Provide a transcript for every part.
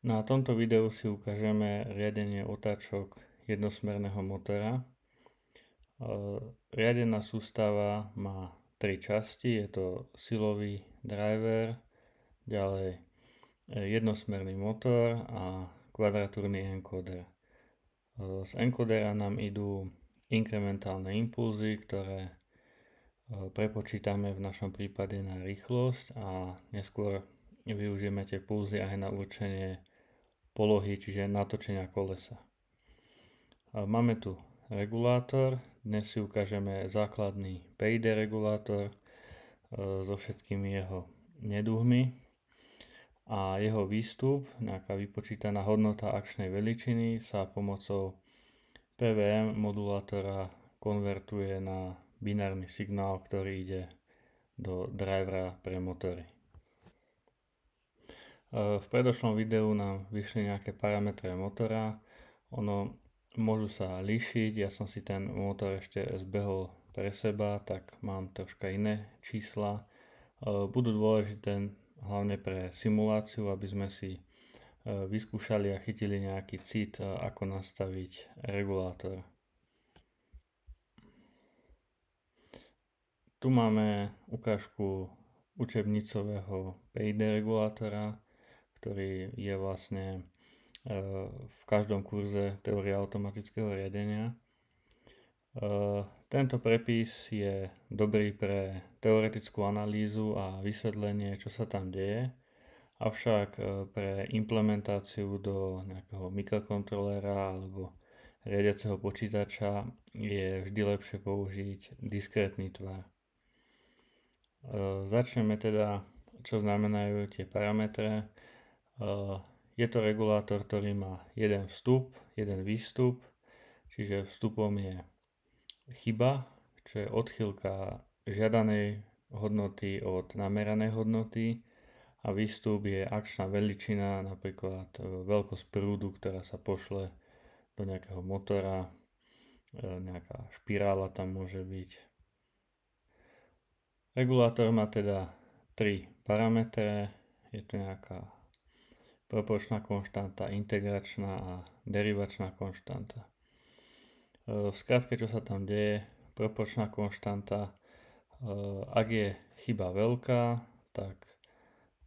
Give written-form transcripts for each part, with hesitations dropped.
Na tomto videu si ukážeme riadenie otáčok jednosmerného motora. Riadená sústava má 3 časti, je to silový driver, ďalej jednosmerný motor a kvadratúrny encoder. Z encodera nám idú inkrementálne impulzy, ktoré prepočítame v našom prípade na rýchlosť a neskôr využijeme tie pulzy aj na určenie polohy, čiže natočenia kolesa. Máme tu regulátor, dnes si ukážeme základný PID regulátor so všetkými jeho neduhmi a jeho výstup, nejaká vypočítaná hodnota akčnej veličiny sa pomocou PWM modulátora konvertuje na binárny signál, ktorý ide do drivera pre motory. V predošlom videu nám vyšli nejaké parametre motora, môžu sa líšiť, ja som si ten motor ešte zbehol pre seba, tak mám troška iné čísla. Budú dôležité hlavne pre simuláciu, aby sme si vyskúšali a chytili nejaký cit, ako nastaviť regulátor. Tu máme ukážku učebnicového PID regulátora, ktorý je vlastne v každom kurze teória automatického riadenia. Tento prepis je dobrý pre teoretickú analýzu a vysvetlenie, čo sa tam deje, avšak pre implementáciu do nejakého mikrokontroléra alebo riadiaceho počítača je vždy lepšie použiť diskrétny tvar. Začneme teda, čo znamenajú tie parametre. Je to regulátor, ktorý má jeden vstup, jeden výstup, čiže vstupom je chyba, čo je odchýlka žiadanej hodnoty od nameranej hodnoty a výstup je akčná veličina, napríklad veľkosť prúdu, ktorá sa pošle do nejakého motora, nejaká špirála tam môže byť. Regulátor má teda 3 parametre, je to nejaká proporčná konštanta, integračná a derivačná konštanta. V skratke, čo sa tam deje, proporčná konštanta, ak je chyba veľká, tak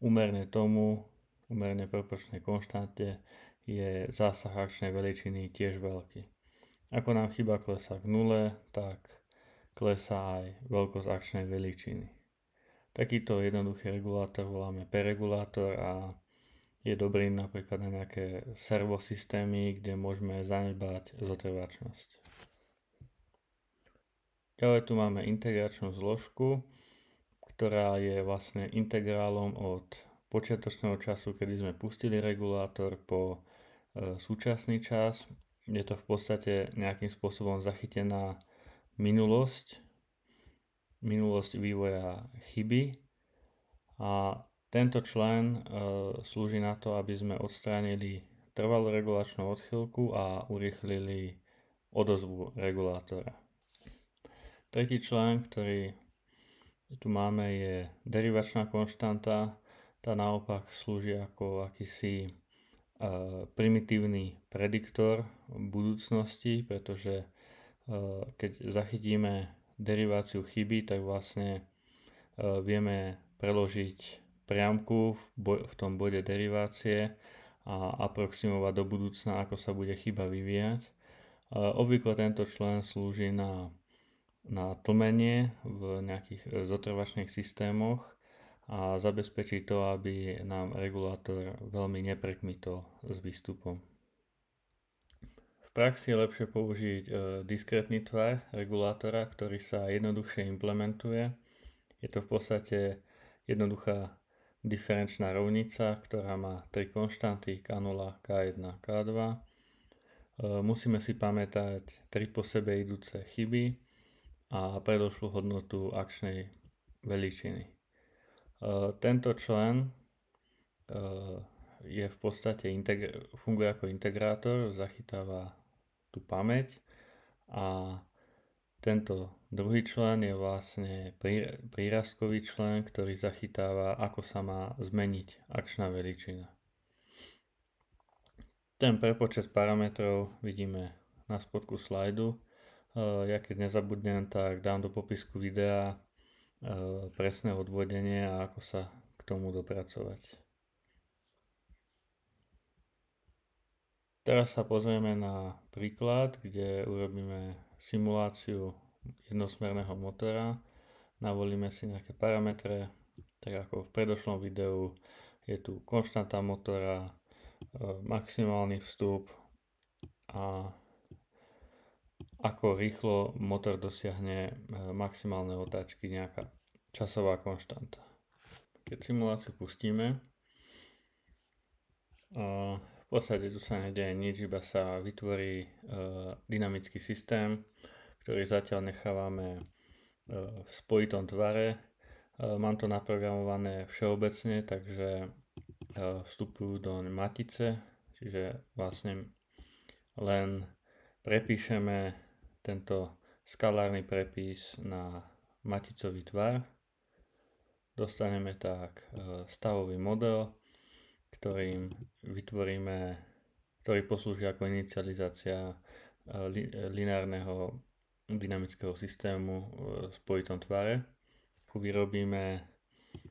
úmerne proporčnej konštante je zásah akčnej veličiny tiež veľký. Ako nám chyba klesá k nule, tak klesá aj veľkosť akčnej veličiny. Takýto jednoduchý regulátor voláme P-regulátor a je dobrým napríklad na nejaké servosystémy, kde môžeme zanedbať zotrvačnosť. Ďalej tu máme integračnú zložku, ktorá je vlastne integrálom od počiatočného času, kedy sme pustili regulátor, po súčasný čas. Je to v podstate nejakým spôsobom zachytená minulosť vývoja chyby a tento člen slúži na to, aby sme odstránili trvalú regulačnú odchýlku a urýchlili odozvu regulátora. Tretí člen, ktorý tu máme, je derivačná konštanta. Tá naopak slúži ako akýsi primitívny prediktor budúcnosti, pretože keď zachytíme deriváciu chyby, tak vlastne vieme preložiť priamku v tom bode derivácie a aproximovať do budúcna, ako sa bude chyba vyvíjať. Obvykle tento člen slúži na tlmenie v nejakých zotrvačných systémoch a zabezpečí to, aby nám regulátor veľmi neprekmitol s výstupom. V praxi je lepšie použiť diskrétny tvar regulátora, ktorý sa jednoduchšie implementuje. Je to v podstate jednoduchá diferenčná rovnica, ktorá má 3 konštanty K0, K1, K2. Musíme si pamätať 3 po sebe idúce chyby a predošlú hodnotu akčnej veličiny. Tento člen je v podstate funguje ako integrátor, zachytáva tú pamäť a tento druhý člen je vlastne prírastkový člen, ktorý zachytáva, ako sa má zmeniť akčná veličina. Ten prepočet parametrov vidíme na spodku slajdu. Ja keď nezabudnem, tak dám do popisku videa presné odvodenie a ako sa k tomu dopracovať. Teraz sa pozrieme na príklad, kde urobíme simuláciu jednosmerného motora. Navolíme si nejaké parametre, tak ako v predošlom videu je tu konštanta motora, maximálny vstup a ako rýchlo motor dosiahne maximálne otáčky, nejaká časová konštanta. Keď simuláciu pustíme, v podstate tu sa nedeje nič, iba sa vytvorí dynamický systém, ktorý zatiaľ nechávame v spojitom tvare. Mám to naprogramované všeobecne, takže vstupujú do matice, čiže vlastne len prepíšeme tento skalárny prepis na maticový tvar. Dostaneme tak stavový model, ktorý poslúži ako inicializácia lineárneho dynamického systému v spojitom tvare. Vyrobíme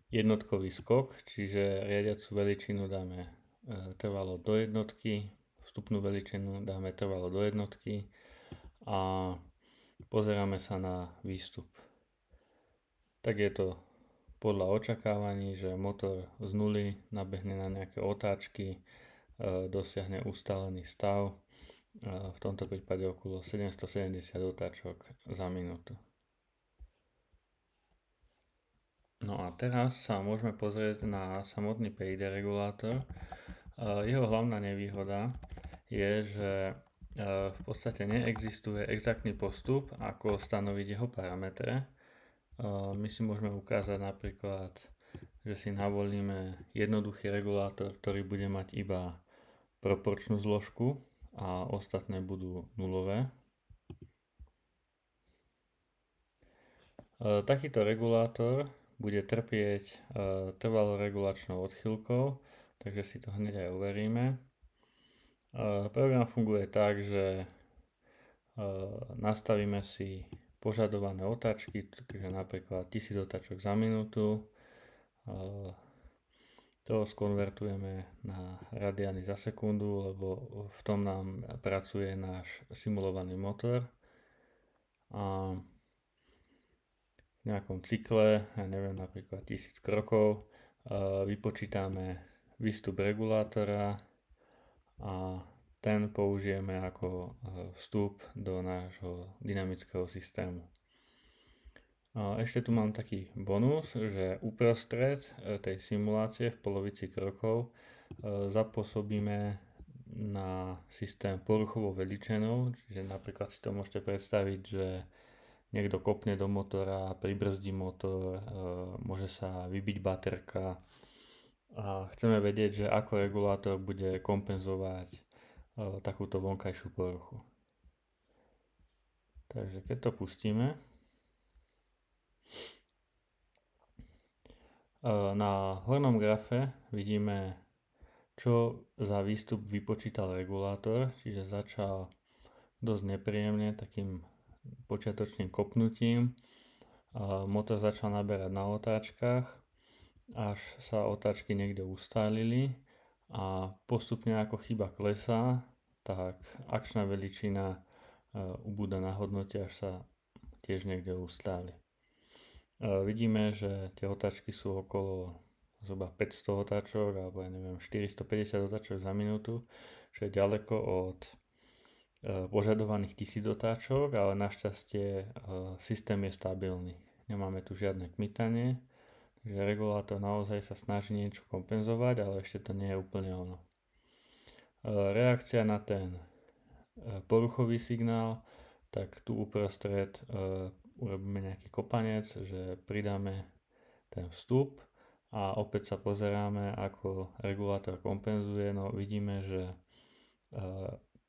jednotkový skok, čiže riadiacu veličinu dáme trvalo do jednotky, vstupnú veličinu dáme trvalo do jednotky a pozeráme sa na výstup. Tak je to podľa očakávaní, že motor z nuly nabehne na nejaké otáčky, dosiahne ustálený stav, v tomto prípade okolo 770 otáčok za minútu. No a teraz sa môžeme pozrieť na samotný PID regulátor. Jeho hlavná nevýhoda je, že v podstate neexistuje exaktný postup, ako stanoviť jeho parametre. My si môžeme ukázať napríklad, že si navolíme jednoduchý regulátor, ktorý bude mať iba proporčnú zložku a ostatné budú nulové. Takýto regulátor bude trpieť trvalo regulačnou odchýlkou, takže si to hneď aj overíme. Program funguje tak, že nastavíme si požadované otáčky, takže napríklad 1000 otáčok za minútu. To skonvertujeme na radiány za sekundu, lebo v tom nám pracuje náš simulovaný motor. A v nejakom cykle, ja neviem, napríklad 1000 krokov, vypočítame výstup regulátora a ten použijeme ako vstup do nášho dynamického systému. Ešte tu mám taký bonus, že uprostred tej simulácie v polovici krokov zapôsobíme na systém poruchovou veličinou, čiže napríklad si to môžete predstaviť, že niekto kopne do motora, pribrzdí motor, môže sa vybiť baterka a chceme vedieť, že ako regulátor bude kompenzovať takúto vonkajšiu poruchu. Takže keď to pustíme, na hornom grafe vidíme, čo za výstup vypočítal regulátor, čiže začal dosť nepríjemne takým počiatočným kopnutím. Motor začal naberať na otáčkach, až sa otáčky niekde ustálili a postupne ako chyba klesá, tak akčná veličina ubúda na hodnote, až sa tiež niekde ustáli. Vidíme, že tie otáčky sú okolo zhruba 500 otáčok alebo ja neviem 450 otáčok za minútu, čo je ďaleko od požadovaných 1000 otáčok, ale našťastie systém je stabilný. Nemáme tu žiadne kmitanie, takže regulátor naozaj sa snaží niečo kompenzovať, ale ešte to nie je úplne ono. Reakcia na ten poruchový signál, tak tu uprostred urobíme nejaký kopanec, že pridáme ten vstup a opäť sa pozeráme, ako regulátor kompenzuje. No vidíme, že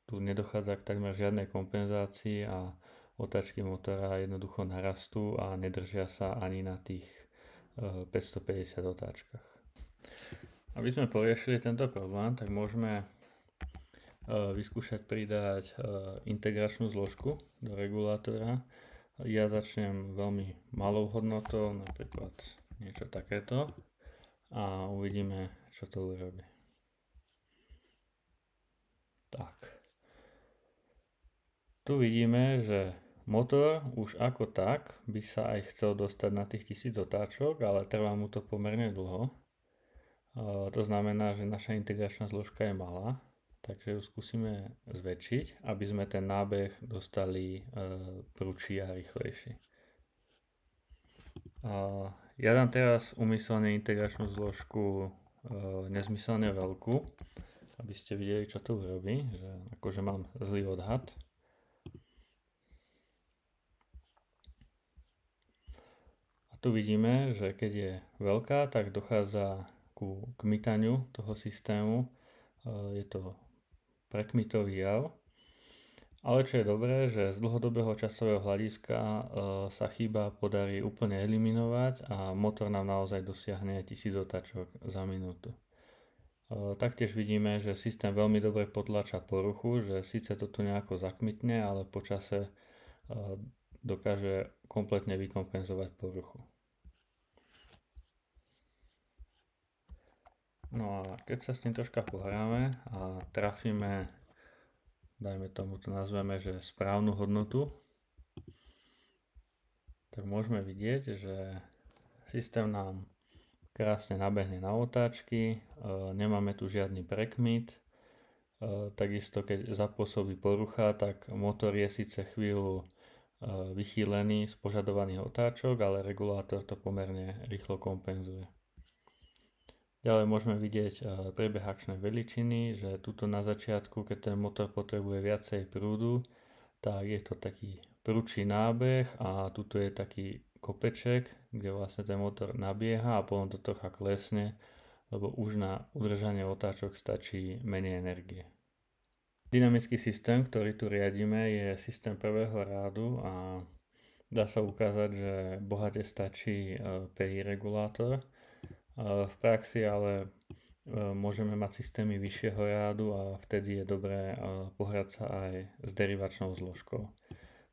tu nedochádza k takmer žiadnej kompenzácii a otáčky motora jednoducho narastú a nedržia sa ani na tých 550 otáčkach. Aby sme poriešili tento problém, tak môžeme vyskúšať pridať integračnú zložku do regulátora. Ja začnem veľmi malou hodnotou, napríklad niečo takéto, a uvidíme, čo to urobí. Tak. Tu vidíme, že motor už ako tak by sa aj chcel dostať na tých 1000 otáčok, ale trvá mu to pomerne dlho. To znamená, že naša integračná zložka je malá, takže ju skúsime zväčšiť, aby sme ten nábeh dostali prudší a rýchlejší. Ja dám teraz úmyselne integračnú zložku nezmyselne veľkú, aby ste videli, čo to urobí, že akože mám zlý odhad. Tu vidíme, že keď je veľká, tak dochádza ku kmitaniu toho systému. Je to prekmitový jav. Ale čo je dobré, že z dlhodobého časového hľadiska sa chyba podarí úplne eliminovať a motor nám naozaj dosiahne 1000 otáčok za minútu. Taktiež vidíme, že systém veľmi dobre potlača poruchu, že síce to tu nejako zakmitne, ale po čase dokáže kompletne vykompenzovať poruchu. No a keď sa s tým troška pohráme a trafíme, dajme tomu, to nazveme, že správnu hodnotu, tak môžeme vidieť, že systém nám krásne nabehne na otáčky, nemáme tu žiadny prekmit. Takisto keď zapôsobí porucha, tak motor je síce chvíľu vychýlený z požadovaných otáčok, ale regulátor to pomerne rýchlo kompenzuje. Ďalej môžeme vidieť priebeh akčnej veličiny, že tuto na začiatku, keď ten motor potrebuje viacej prúdu, tak je to taký prudší nábeh a tuto je taký kopeček, kde vlastne ten motor nabieha a potom to trocha klesne, lebo už na udržanie otáčok stačí menej energie. Dynamický systém, ktorý tu riadíme, je systém prvého rádu a dá sa ukázať, že bohate stačí PI regulátor. V praxi ale môžeme mať systémy vyššieho rádu a vtedy je dobré pohrať sa aj s derivačnou zložkou.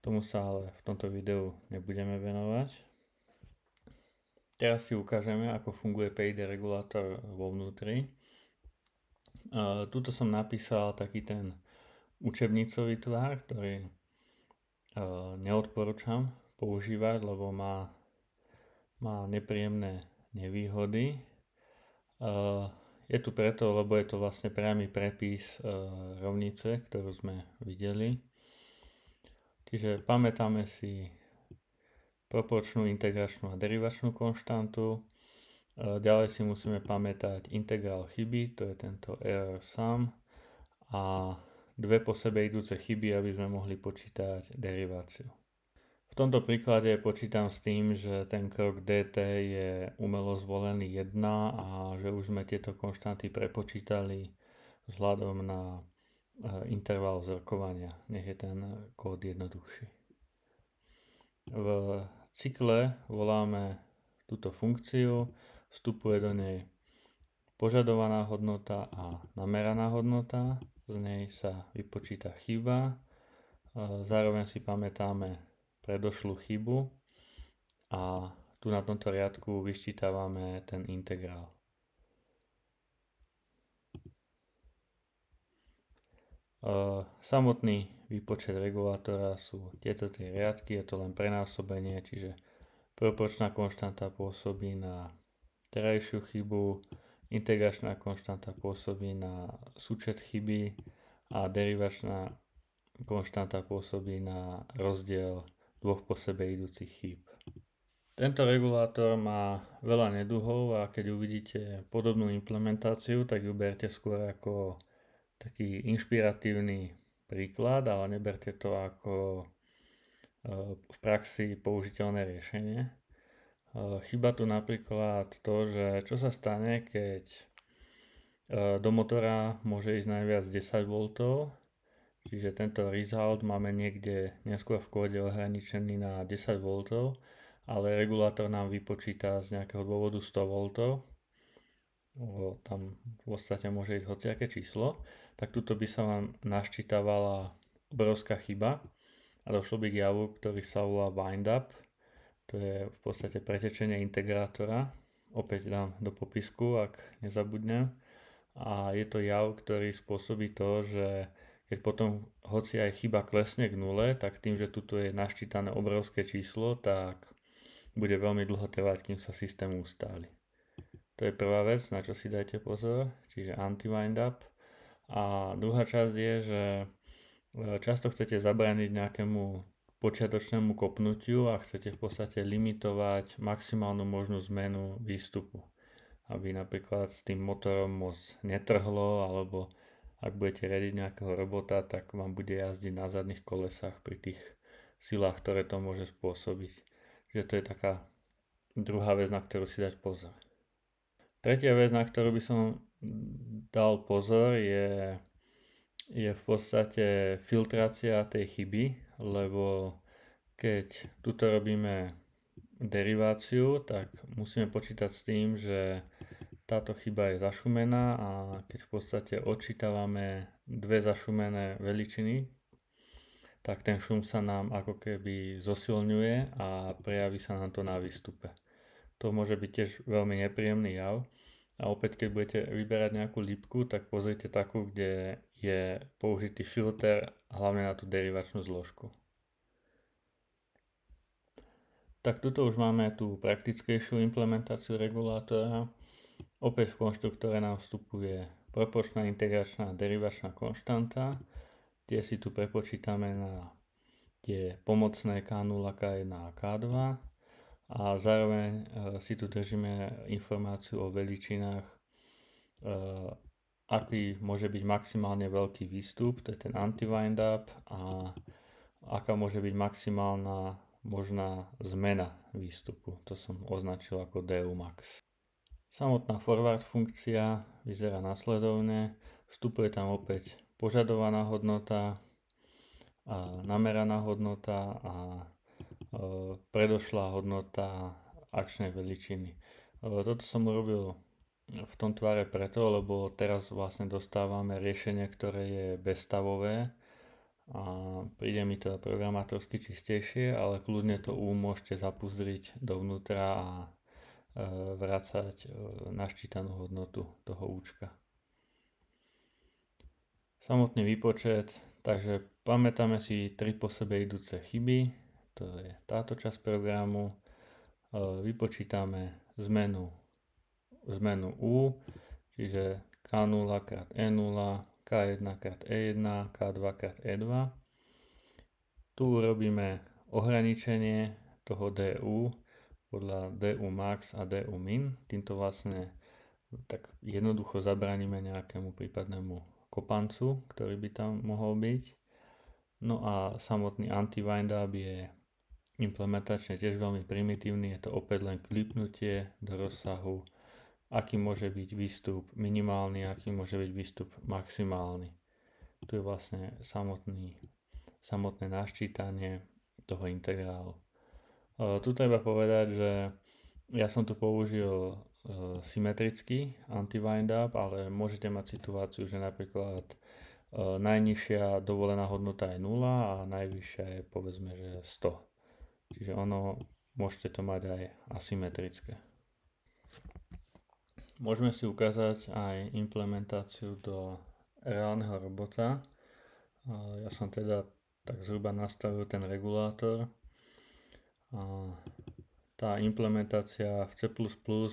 Tomu sa ale v tomto videu nebudeme venovať. Teraz si ukážeme, ako funguje PID regulátor vo vnútri. Tuto som napísal taký ten učebnicový tvar, ktorý neodporúčam používať, lebo má nepríjemné nevýhody. Je tu preto, lebo je to vlastne priamy prepis rovnice, ktorú sme videli. Čiže pamätáme si proporčnú, integračnú a derivačnú konštantu. Ďalej si musíme pamätať integrál chyby, to je tento error sum, a dve po sebe idúce chyby, aby sme mohli počítať deriváciu. V tomto príklade počítam s tým, že ten krok dt je umelo zvolený 1 a že už sme tieto konštanty prepočítali vzhľadom na interval vzorkovania. Nech je ten kód jednoduchší. V cykle voláme túto funkciu, vstupuje do nej požadovaná hodnota a nameraná hodnota, z nej sa vypočíta chyba, zároveň si pamätáme predošlú chybu a tu na tomto riadku vyščítavame ten integrál. Samotný výpočet regulátora sú tieto tri riadky, je to len prenásobenie, čiže proporčná konštanta pôsobí na terajšiu chybu, integračná konštanta pôsobí na súčet chyby a derivačná konštanta pôsobí na rozdiel dvoch po sebe idúcich chýb. Tento regulátor má veľa neduhov a keď uvidíte podobnú implementáciu, tak ju berte skôr ako taký inšpiratívny príklad, ale neberte to ako v praxi použiteľné riešenie. Chýba tu napríklad to, že čo sa stane, keď do motora môže ísť najviac 10 V, čiže tento result máme niekde neskôr v kóde ohraničený na 10 V, ale regulátor nám vypočíta z nejakého dôvodu 100 V tam v podstate môže ísť hociaké číslo, tak tuto by sa vám naščítavala obrovská chyba a došlo by k javu, ktorý sa volá windup. To je v podstate pretečenie integrátora. Opäť dám do popisku, ak nezabudnem. A je to jav, ktorý spôsobí to, že keď potom hoci aj chyba klesne k nule, tak tým, že tuto je naščítané obrovské číslo, tak bude veľmi dlho trvať, kým sa systém ustáli. To je prvá vec, na čo si dajte pozor, čiže anti-windup. A druhá časť je, že často chcete zabrániť nejakému počiatočnému kopnutiu a chcete v podstate limitovať maximálnu možnú zmenu výstupu. Aby napríklad s tým motorom moc netrhlo, alebo ak budete riadiť nejakého robota, tak vám bude jazdiť na zadných kolesách pri tých silách, ktoré to môže spôsobiť. Že to je taká druhá vec, na ktorú si dať pozor. Tretia vec, na ktorú by som dal pozor, je v podstate filtrácia tej chyby, lebo keď tuto robíme deriváciu, tak musíme počítať s tým, že táto chyba je zašumená a keď v podstate odčítavame dve zašumené veličiny, tak ten šum sa nám ako keby zosilňuje a prejaví sa nám to na výstupe. To môže byť tiež veľmi nepríjemný jav. A opäť, keď budete vyberať nejakú lípku, tak pozrite takú, kde je použitý filter, hlavne na tú derivačnú zložku. Tak tuto už máme tú praktickejšiu implementáciu regulátora. Opäť v konštruktore nám vstupuje proporčná, integračná a derivačná konštanta. Tie si tu prepočítame na tie pomocné K0, K1 a K2. A zároveň si tu držíme informáciu o veličinách, aký môže byť maximálne veľký výstup, to je ten anti-windup, a aká môže byť maximálna možná zmena výstupu, to som označil ako DU max. Samotná forward funkcia vyzerá nasledovne, vstupuje tam opäť požadovaná hodnota, a nameraná hodnota a predošlá hodnota akčnej veličiny. Toto som urobil v tom tvare preto, lebo teraz vlastne dostávame riešenie, ktoré je bezstavové a príde mi to programátorsky čistejšie, ale kľudne to môžete zapuzdriť dovnútra a vrácať naščítanú hodnotu toho účka. Samotný výpočet, takže pamätáme si 3 po sebe idúce chyby, to je táto časť programu, vypočítame zmenu U, čiže K0 krát E0, K1 krát E1, K2 krát E2. Tu urobíme ohraničenie toho DU podľa DU max a DU min, týmto vlastne tak jednoducho zabránime nejakému prípadnému kopancu, ktorý by tam mohol byť. No a samotný anti-windup je implementačne tiež veľmi primitívny, je to opäť len klipnutie do rozsahu, aký môže byť výstup minimálny, aký môže byť výstup maximálny. Tu je vlastne samotné naščítanie toho integrálu. Tu treba povedať, že ja som tu použil symetrický anti-windup, ale môžete mať situáciu, že napríklad najnižšia dovolená hodnota je 0 a najvyššia je povedzme, že 100. Čiže môžete to mať aj asymetrické. Môžeme si ukázať aj implementáciu do reálneho robota. Ja som teda tak zhruba nastavil ten regulátor. Tá implementácia v C++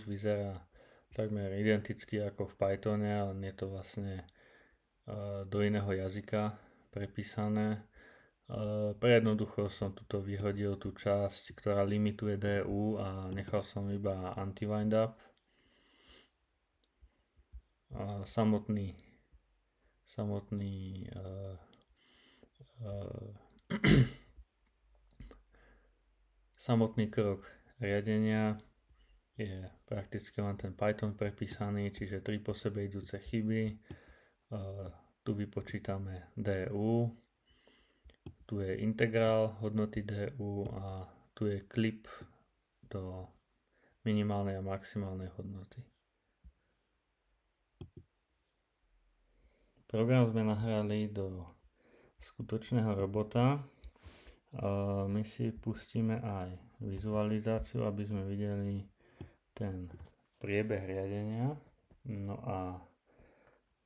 vyzerá takmer identicky ako v Pythone, ale je to vlastne do iného jazyka prepísané. Pre jednoducho som tuto vyhodil tú časť, ktorá limituje DU a nechal som iba anti-windup. Samotný krok riadenia je prakticky len ten Python prepísaný, čiže 3 po sebe idúce chyby. Tu vypočítame DU, tu je integrál hodnoty DU a tu je klip do minimálnej a maximálnej hodnoty. program sme nahrali do skutočného robota. My si pustíme aj vizualizáciu, aby sme videli ten priebeh riadenia. No a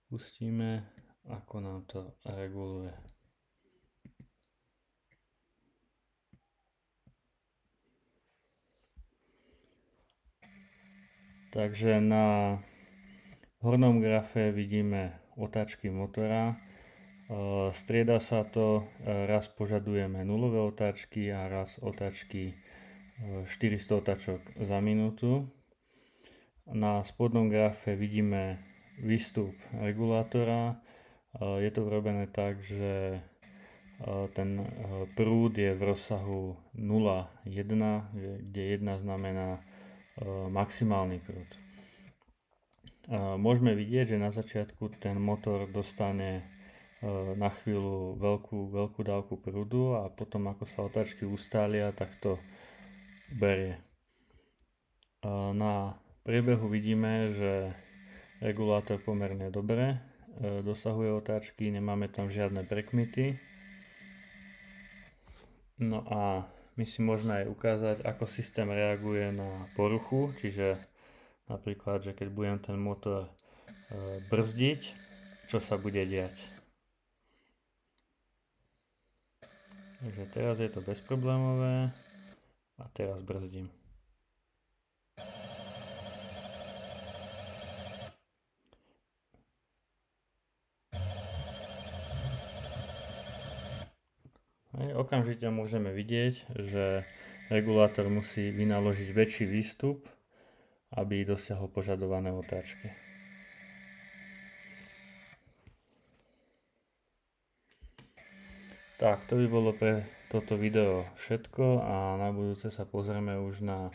pustíme, ako nám to reguluje. Takže na hornom grafe vidíme otáčky motora. Strieda sa to, raz požadujeme nulové otáčky a raz otáčky 400 otáčok za minútu. Na spodnom grafe vidíme výstup regulátora. Je to urobené tak, že ten prúd je v rozsahu 0,1, kde 1 znamená maximálny prúd. Môžeme vidieť, že na začiatku ten motor dostane na chvíľu veľkú dávku prúdu a potom ako sa otáčky ustália, tak to berie. Na priebehu vidíme, že regulátor pomerne dobre dosahuje otáčky, nemáme tam žiadne prekmity. No a my si môžeme aj ukázať, ako systém reaguje na poruchu, čiže napríklad, že keď budem ten motor brzdiť, čo sa bude diať. Takže teraz je to bezproblémové a teraz brzdím. Okamžite môžeme vidieť, že regulátor musí vynaložiť väčší výstup, aby dosiahol požadované otáčky. Tak, to by bolo pre toto video všetko a na budúce sa pozrieme už na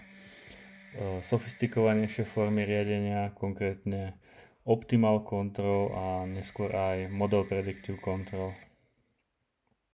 sofistikovanejšie formy riadenia, konkrétne Optimal Control a neskôr aj Model Predictive Control.